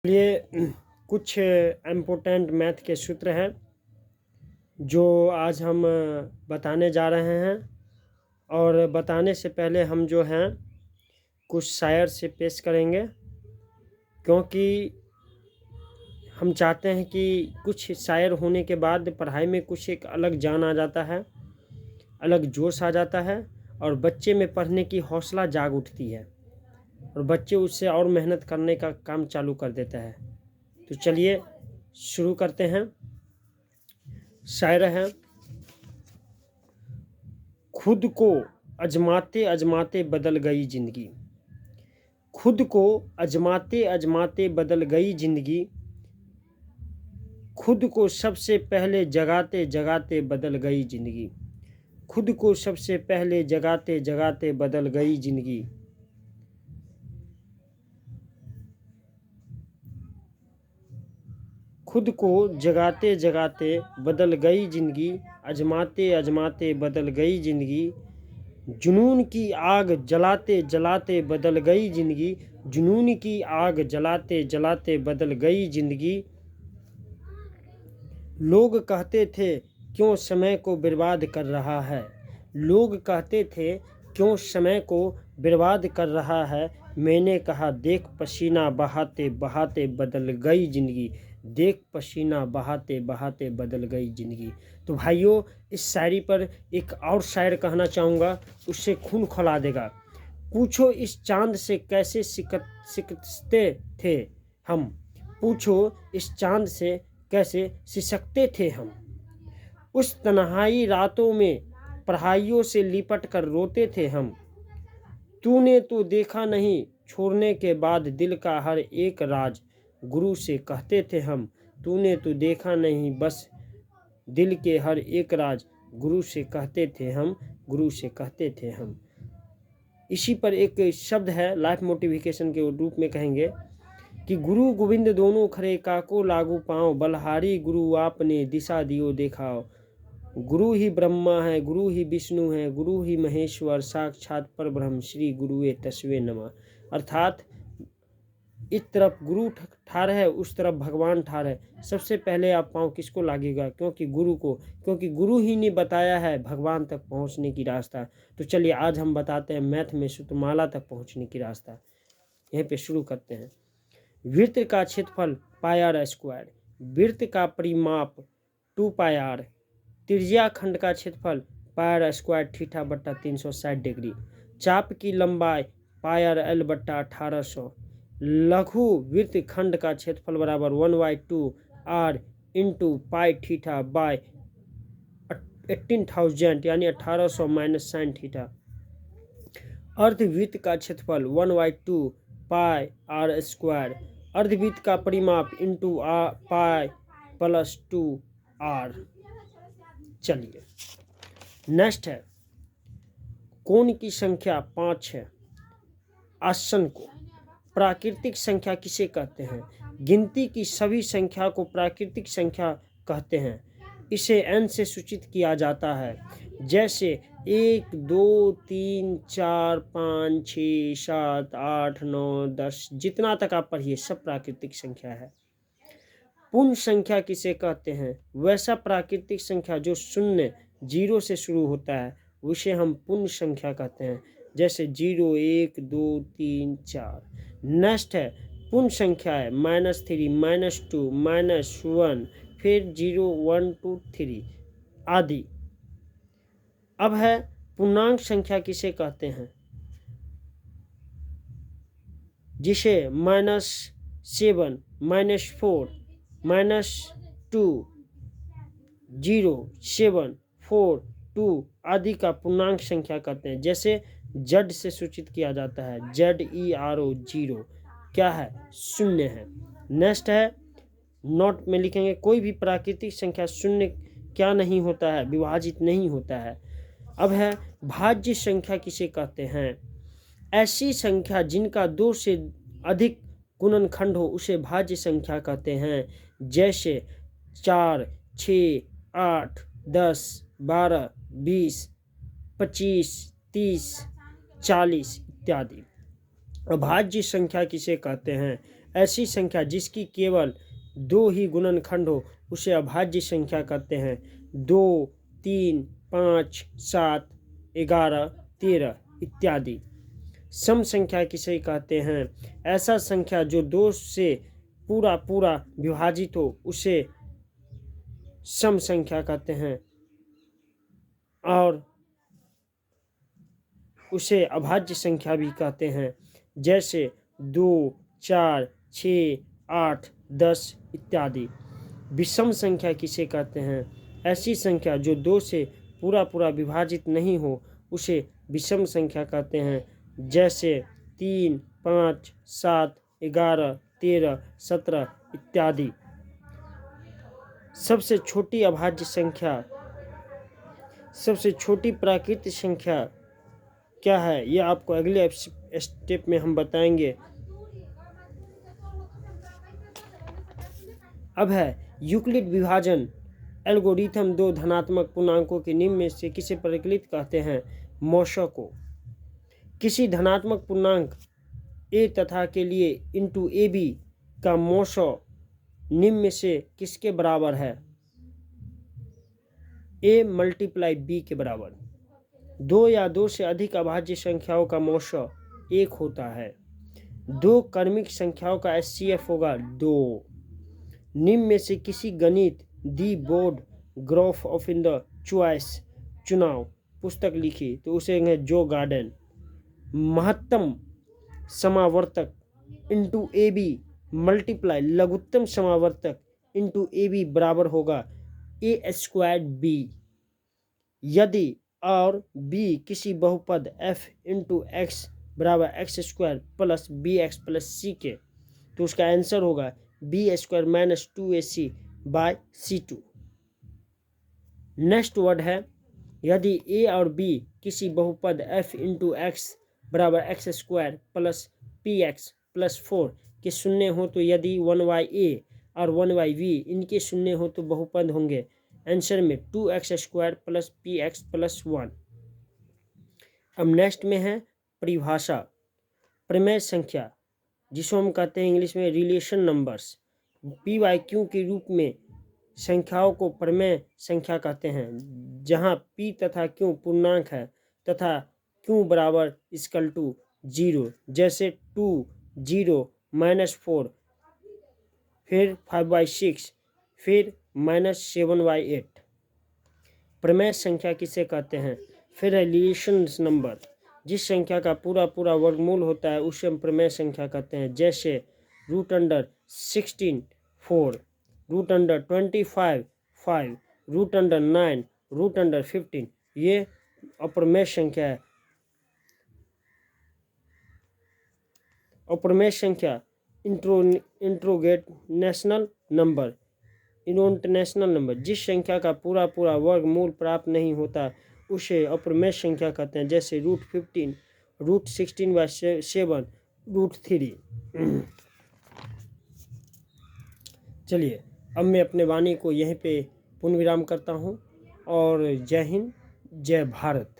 लिए कुछ important math के सूत्र हैं जो आज हम बताने जा रहे हैं। और बताने से पहले हम जो हैं कुछ शायर से पेश करेंगे, क्योंकि हम चाहते हैं कि कुछ शायर होने के बाद पढ़ाई में कुछ एक अलग जान आ जाता है, अलग जोश आ जाता है और बच्चे में पढ़ने की हौसला जाग उठती है और बच्चे उससे और मेहनत करने का काम चालू कर देता है। तो चलिए शुरू करते हैं। शायर हैं, खुद को अजमाते अजमाते बदल गई ज़िंदगी। खुद को अजमाते अजमाते बदल गई ज़िंदगी। खुद को सबसे पहले जगाते जगाते बदल गई ज़िंदगी। खुद को सबसे पहले जगाते जगाते बदल गई ज़िंदगी। खुद को जगाते जगाते बदल गई ज़िंदगी। अजमाते अजमाते बदल गई ज़िंदगी। जुनून की आग जलाते जलाते बदल गई ज़िंदगी। जुनून की आग जलाते जलाते बदल गई ज़िंदगी। लोग कहते थे क्यों समय को बर्बाद कर रहा है। लोग कहते थे क्यों समय को बर्बाद कर रहा है। मैंने कहा देख पसीना बहाते बहाते बदल गई ज़िंदगी। देख पसीना बहाते बहाते बदल गई ज़िंदगी। तो भाइयों, इस शायरी पर एक और शायर कहना चाहूँगा, उससे खून खौला देगा। पूछो इस चांद से कैसे सिकते थे हम। पूछो इस चांद से कैसे सिसकते थे हम। उस तन्हाई रातों में पढ़ाइयों से लिपट कर रोते थे हम। तूने तो देखा नहीं छोड़ने के बाद दिल का हर एक राज, गुरु से कहते थे हम। तूने तो देखा नहीं बस दिल के हर एक राज, गुरु से कहते थे हम। गुरु से कहते थे हम। इसी पर एक शब्द है, लाइफ मोटिवेशन के रूप में कहेंगे कि गुरु गोविंद दोनों खरे काको लागू पाओ। बलहारी गुरु आपने दिशा दियो देखाओ। गुरु ही ब्रह्मा है, गुरु ही विष्णु है, गुरु ही महेश्वर, साक्षात पर ब्रह्म श्री गुरुए तस्वे नमः। अर्थात इस तरफ गुरु ठार है, उस तरफ भगवान ठार है। सबसे पहले आप पाँव किसको लागेगा? क्योंकि गुरु को, क्योंकि गुरु ही ने बताया है भगवान तक पहुंचने की रास्ता। तो चलिए आज हम बताते हैं मैथ में सूत्रमाला तक पहुंचने की रास्ता। यहीं पे शुरू करते हैं। वृत्त का क्षेत्रफल पाई आर स्क्वायर। वृत्त का परिमाप 2 पाई आर। त्रिज्या खंड का क्षेत्रफल पाई आर स्क्वायर थीटा बट्टा 360 डिग्री। चाप की लंबाई पाई आर एल बट्टा 1800। लघु वृत्त खंड का क्षेत्रफल बराबर 1/2 r into pi theta by 18,000 यानी 1800 माइनस साइन थीटा। अर्धवृत्त का क्षेत्रफल 1/2 पाई आर स्क्वायर। अर्धवृत्त का परिमाप इंटू पाई प्लस 2 आर। चलिए नेक्स्ट है, कोण की संख्या 5 है। आसन को प्राकृतिक संख्या किसे कहते हैं? गिनती की सभी संख्या को प्राकृतिक संख्या कहते हैं। इसे n से सूचित किया जाता है, जैसे 1 2 3 4 5 6 7 8 9 10 जितना तक आप पढ़िए सब प्राकृतिक संख्या है। पूर्ण संख्या किसे कहते हैं? वैसा प्राकृतिक संख्या जो शून्य 0 से शुरू होता है उसे हम पूर्ण संख्या कहते हैं, जैसे 0 1 2 3 4। नेक्स्ट है पूर्ण संख्या है -3 -2 -1 फिर 0 1 2 3 आदि। अब है पूर्णांक संख्या किसे कहते हैं? जिसे -7 -4 -2 0 7 4 2 आदि का पूर्णांक संख्या कहते हैं। जैसे जेड से सूचित किया जाता है, ZERO 0 क्या है? शून्य है। नेक्स्ट है नोट में लिखेंगे, कोई भी प्राकृतिक संख्या शून्य क्या नहीं होता है? विभाजित नहीं होता है। अब है भाज्य संख्या किसे कहते हैं? ऐसी संख्या जिनका 2 से अधिक गुणनखंड हो उसे भाज्य संख्या कहते हैं, जैसे 4 6 8 10 12 20 25 30 40 इत्यादि। अभाज्य संख्या किसे कहते हैं? ऐसी संख्या जिसकी केवल 2 ही गुणनखंड हो उसे अभाज्य संख्या कहते हैं। 2, 3, 5, 7, 11, 13 इत्यादि। सम संख्या किसे कहते हैं? ऐसा संख्या जो 2 से पूरा पूरा विभाजित हो उसे सम संख्या कहते हैं और उसे अभाज्य संख्या भी कहते हैं। जैसे 2, 4, 6, 8, 10 इत्यादि। विषम संख्या किसे कहते हैं? ऐसी संख्या जो 2 से पूरा पूरा विभाजित नहीं हो उसे विषम संख्या कहते हैं। जैसे 3, 5, 7, 11, 13, 17 इत्यादि। सबसे छोटी अभाज्य संख्या, सबसे छोटी प्राकृतिक संख्या क्या है, यह आपको अगले स्टेप में हम बताएंगे। अब है यूक्लिड विभाजन एल्गोरिथम। 2 धनात्मक पूर्णांकों के निम्न में से किसे परिकलित कहते हैं? मौशा को। किसी धनात्मक पूर्णांक a तथा के लिए इंटू ए बी का मौशा निम्न में से किसके बराबर है? a मल्टीप्लाई b के बराबर। 2 या 2 से अधिक अभाज्य संख्याओं का मौशा 1 होता है। 2 क्रमिक संख्याओं का HCF होगा 2। निम्न में से किसी गणित the board graph of in the choice चुनाव पुस्तक लिखी तो उसे जो गार्डन। महत्तम समावर्तक इंटू ए बी मल्टीप्लाई लघुत्तम समावर्तक इंटू ए बी बराबर होगा a²b। यदि और b किसी बहुपद f इंटू x बराबर x² plus bx plus c के तो उसका आंसर होगा b² minus 2ac bye c2। Next word है यदि a और b किसी बहुपद f इंटू x बराबर x² प्लस px प्लस 4 के शून्य हो तो यदि 1/a और 1/v इनके शून्य हो तो बहुपद होंगे। आंसर में 2x² प्लस px प्लस 1। अब नेक्स्ट में है परिभाषा। प्रमेय संख्या जिसको हम कहते हैं इंग्लिश में रिलेशन नंबर्स। p/q के रूप में संख्याओं को प्रमेय संख्या कहते हैं जहां p तथा q पूर्णांक है तथा q बराबर इक्वल टू 0। जैसे 2, 0, -4, फिर 5/6, फिर -7/8। प्रमेय संख्या किसे कहते हैं? फिर है रिलेशन नंबर। जिस संख्या का पूरा पूरा वर्गमूल होता है उसे हम प्रमेय संख्या कहते हैं। जैसे √16 4, √25 5, √9, √15 ये अप्रमेय संख्या है। अप्रमेय संख्या इंटरनेशनल नंबर। जिस संख्या का पूरा पूरा वर्गमूल प्राप्त नहीं होता उसे अप्रमेय संख्या कहते हैं। जैसे √15, √16/7, √3। चलिए अब मैं अपने वाणी को यहीं पे पूर्ण विराम करता हूँ और जय हिंद, जय भारत।